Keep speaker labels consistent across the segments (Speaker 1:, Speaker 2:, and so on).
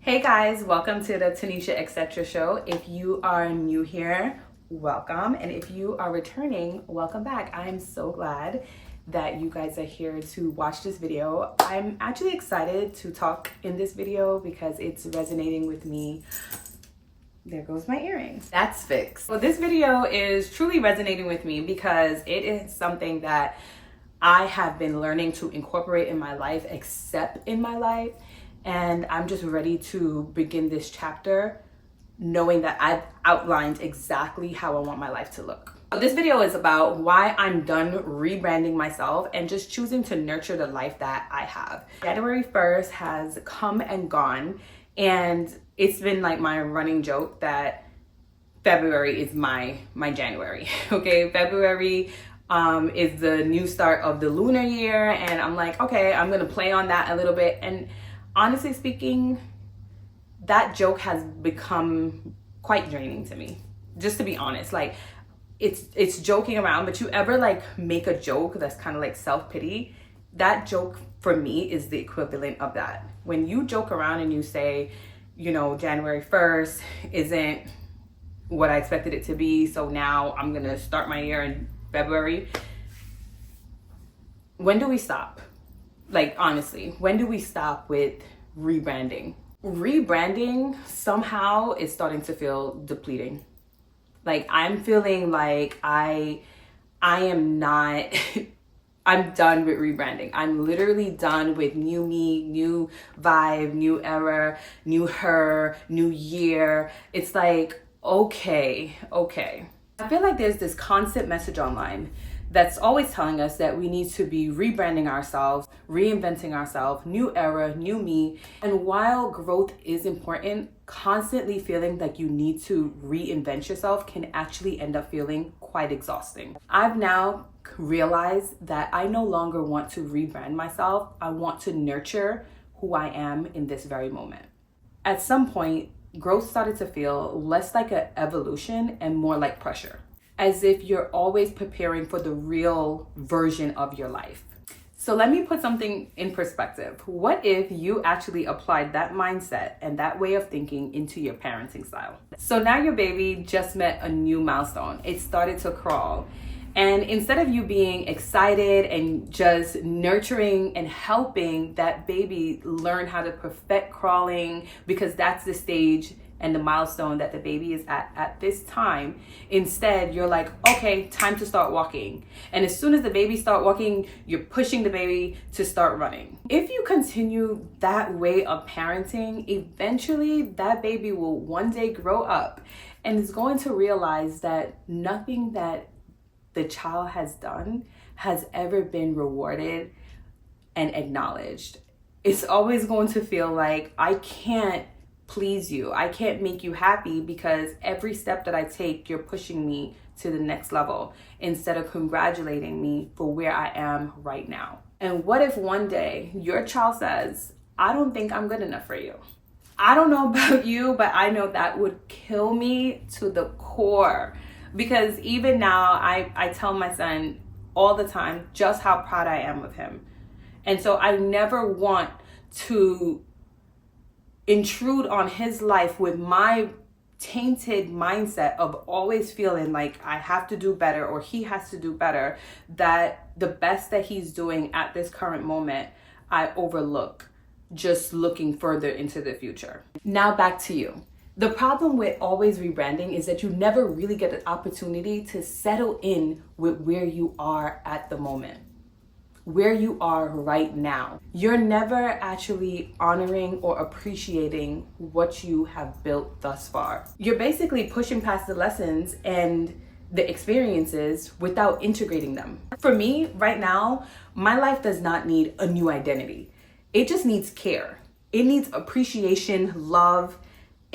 Speaker 1: Hey guys, welcome to the Tanisha Etc. show. If you are new here, welcome. And if you are returning, welcome back. I am so glad that you guys are here to watch this video. I'm actually excited to talk in this video because it's resonating with me. There goes my earring. That's fixed. So this video is truly resonating with me because it is something that I have been learning to incorporate in my life, accept in my life. And I'm just ready to begin this chapter knowing that I've outlined exactly how I want my life to look. This video is about why I'm done rebranding myself and just choosing to nurture the life that I have. January 1st has come and gone, and it's been like my running joke that February is my January. Okay, February is the new start of the lunar year, and I'm like, okay, I'm gonna play on that a little bit. And honestly speaking, that joke has become quite draining to me, just to be honest. Like, it's joking around, but you ever like make a joke that's kind of like self-pity? That joke for me is the equivalent of that. When you joke around and you say, you know, January 1st isn't what I expected it to be, so now I'm gonna start my year in February. When do we stop? Like, honestly, when do we stop with rebranding? Rebranding somehow is starting to feel depleting. Like, I'm feeling like I am not, I'm done with rebranding. I'm literally done with new me, new vibe, new era, new her, new year. It's like, okay. I feel like there's this constant message online that's always telling us that we need to be rebranding ourselves, reinventing ourselves, new era, new me. And while growth is important, constantly feeling like you need to reinvent yourself can actually end up feeling quite exhausting. I've now realized that I no longer want to rebrand myself. I want to nurture who I am in this very moment. At some point, growth started to feel less like an evolution and more like pressure, as if you're always preparing for the real version of your life. So let me put something in perspective. What if you actually applied that mindset and that way of thinking into your parenting style? So now your baby just met a new milestone. It started to crawl. And instead of you being excited and just nurturing and helping that baby learn how to perfect crawling, because that's the stage and the milestone that the baby is at this time, instead you're like, okay, time to start walking. And as soon as the baby start walking, you're pushing the baby to start running. If you continue that way of parenting, eventually that baby will one day grow up and is going to realize that nothing that the child has done has ever been rewarded and acknowledged. It's always going to feel like, I can't please you. I can't make you happy because every step that I take, you're pushing me to the next level instead of congratulating me for where I am right now. And what if one day your child says, I don't think I'm good enough for you? I don't know about you, but I know that would kill me to the core. Because even now, I tell my son all the time just how proud I am of him. And so I never want to intrude on his life with my tainted mindset of always feeling like I have to do better or he has to do better, that the best that he's doing at this current moment, I overlook, just looking further into the future. Now back to you. The problem with always rebranding is that you never really get an opportunity to settle in with where you are at the moment, where you are right now. You're never actually honoring or appreciating what you have built thus far. You're basically pushing past the lessons and the experiences without integrating them. For me, right now, my life does not need a new identity. It just needs care. It needs appreciation, love,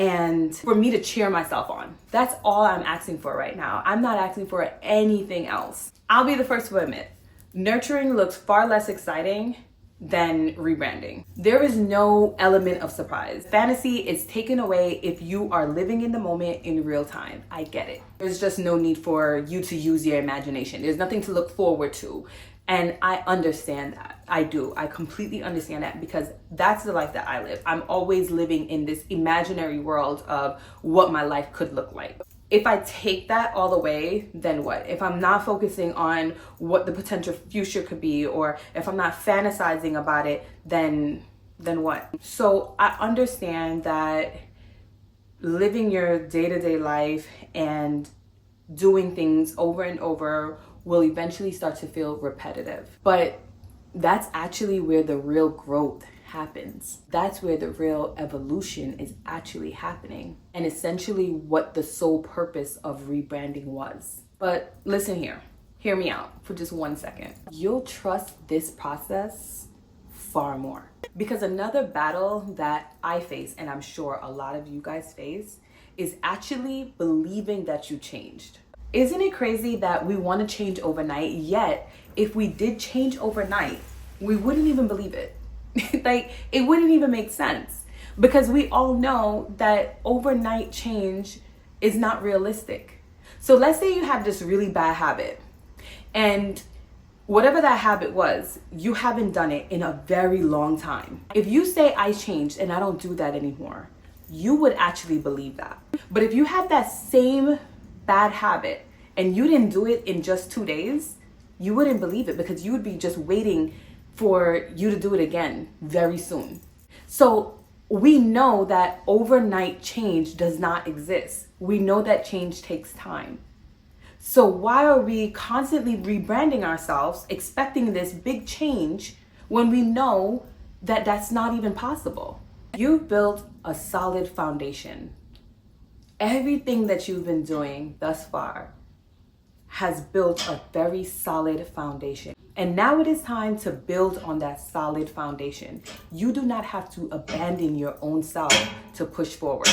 Speaker 1: and for me to cheer myself on. That's all I'm asking for right now. I'm not asking for anything else. I'll be the first to admit, nurturing looks far less exciting than rebranding. There is no element of surprise. Fantasy is taken away if you are living in the moment in real time. I get it. There's just no need for you to use your imagination. There's nothing to look forward to. And I understand that. I do. I completely understand that, because that's the life that I live. I'm always living in this imaginary world of what my life could look like. If I take that all the way, then what? If I'm not focusing on what the potential future could be, or if I'm not fantasizing about it, then what? So I understand that living your day-to-day life and doing things over and over will eventually start to feel repetitive. But that's actually where the real growth happens. That's where the real evolution is actually happening, and essentially what the sole purpose of rebranding was. But listen here, hear me out for just 1 second. You'll trust this process far more. Because another battle that I face, and I'm sure a lot of you guys face, is actually believing that you changed. Isn't it crazy that we want to change overnight, yet if we did change overnight, we wouldn't even believe it? Like, it wouldn't even make sense, because we all know that overnight change is not realistic. So let's say you have this really bad habit, and whatever that habit was, you haven't done it in a very long time. If you say, I changed and I don't do that anymore, you would actually believe that. But if you have that same bad habit and you didn't do it in just 2 days, you wouldn't believe it, because you would be just waiting for you to do it again very soon. So we know that overnight change does not exist. We know that change takes time. So why are we constantly rebranding ourselves, expecting this big change, when we know that that's not even possible? You've built a solid foundation. Everything that you've been doing thus far has built a very solid foundation. And now it is time to build on that solid foundation. You do not have to abandon your own self to push forward.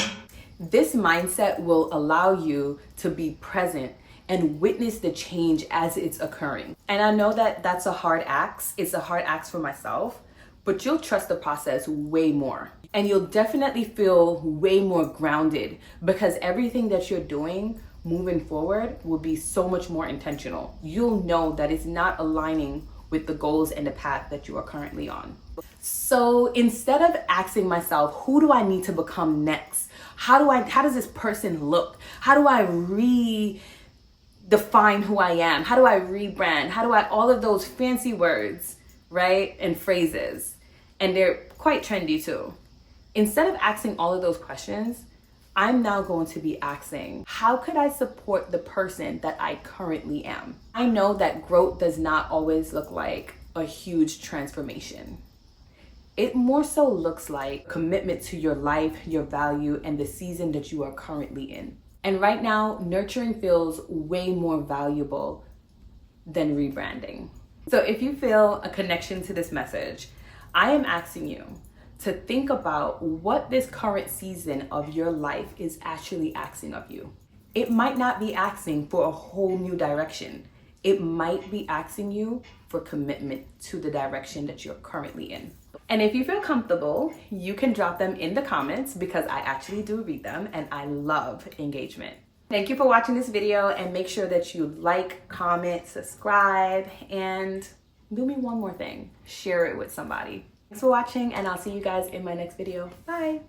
Speaker 1: This mindset will allow you to be present and witness the change as it's occurring. And I know that that's a hard ask. It's a hard ask for myself, but you'll trust the process way more. And you'll definitely feel way more grounded, because everything that you're doing moving forward will be so much more intentional. You'll know that it's not aligning with the goals and the path that you are currently on. So instead of asking myself, who do I need to become next? How does this person look? How do I redefine who I am? How do I rebrand? All of those fancy words, right? And phrases. And they're quite trendy too. Instead of asking all of those questions, I'm now going to be asking, how could I support the person that I currently am? I know that growth does not always look like a huge transformation. It more so looks like commitment to your life, your value, and the season that you are currently in. And right now, nurturing feels way more valuable than rebranding. So if you feel a connection to this message, I am asking you to think about what this current season of your life is actually asking of you. It might not be asking for a whole new direction. It might be asking you for commitment to the direction that you're currently in. And if you feel comfortable, you can drop them in the comments, because I actually do read them and I love engagement. Thank you for watching this video, and make sure that you like, comment, subscribe, and do me one more thing. Share it with somebody. Thanks for watching, and I'll see you guys in my next video. Bye.